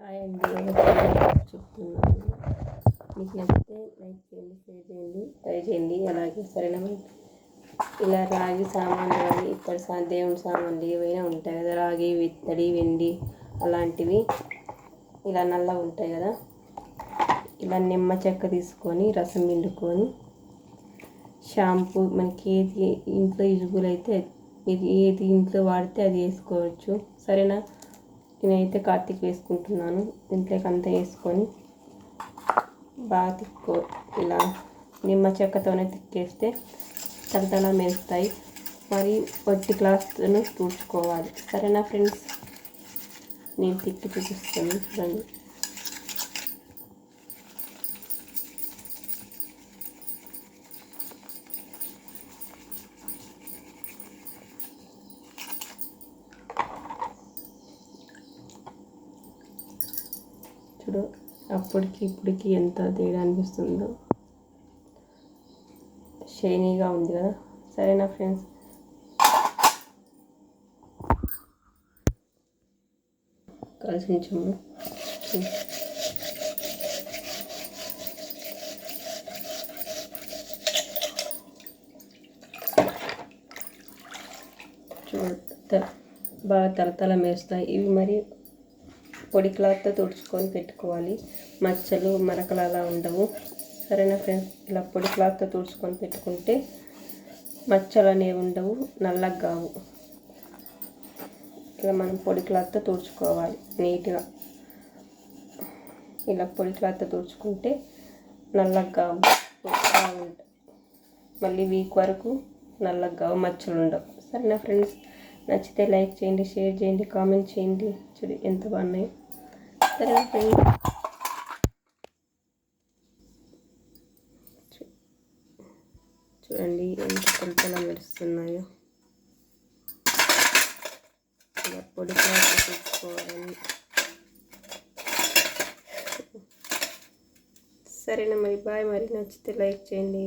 Hi అండి, చెప్తున్నాను. మీకు నచ్చితే లైక్ చేయండి, షేర్ చేయండి, ట్రై చేయండి. అలాగే సరేనా? ఇలా రాగి సామాన్లు కానీ ఇక్కడ దేవుని సామాన్లు ఏవైనా ఉంటాయి కదా, రాగి, ఇత్తడి, వెండి అలాంటివి ఇలా నల్లగా ఉంటాయి కదా, ఇలా నిమ్మ చెక్క తీసుకొని రసం పిండుకొని షాంపూ మనకి ఏది ఇంట్లో యూజబుల్ అయితే ఏది ఇంట్లో వాడితే అది వేసుకోవచ్చు. సరేనా? నేనైతే కార్తీక్ వేసుకుంటున్నాను. ఇంట్లోకి అంతా వేసుకొని బాగా ఇలా నిమ్మ చెక్కతోనే తిక్కేస్తే తలతల మెరుస్తాయి. మరి పొట్టి క్లాత్ను తుడుచుకోవాలి. సరేనా ఫ్రెండ్స్? నేను తిక్కి చూపిస్తాను, చూడండి. చూడు, అప్పటికి ఇప్పటికి ఎంత తేడా అనిపిస్తుందో. షైనీగా ఉంది కదా. సరేనా ఫ్రెండ్స్? కలిసి ఉంచాము. చూడ బాగా తలతల మేస్తాయి ఇవి. మరి పొడి క్లాత్తో తుడుచుకొని పెట్టుకోవాలి. మచ్చలు మరకలు అలా ఉండవు. సరేనా ఫ్రెండ్స్? ఇలా పొడి క్లాత్తో తుడుచుకొని పెట్టుకుంటే మచ్చలు అనేవి ఉండవు, నల్లగా కావు. ఇలా మనం పొడి క్లాత్తో తుడుచుకోవాలి నీట్గా. ఇలా పొడి క్లాత్తో తుడుచుకుంటే నల్లగా కావు, బాగుంటాయి. మళ్ళీ వీక్ వరకు నల్లగా కావు, మచ్చలు ఉండవు. సరేనా ఫ్రెండ్స్? నచ్చితే లైక్ చేయండి, షేర్ చేయండి, కామెంట్ చేయండి. చూడు ఎంత బాగున్నాయి. సరేనా ఫ్రెండ్స్? చూడండి ఎంత తలతల మెరుస్తున్నాయో. ఇలా పొడి క్లాత్ తెచ్చుకోవాలని. సరేనా? మరి బాయ్. మరి నచ్చితే లైక్ చేయండి.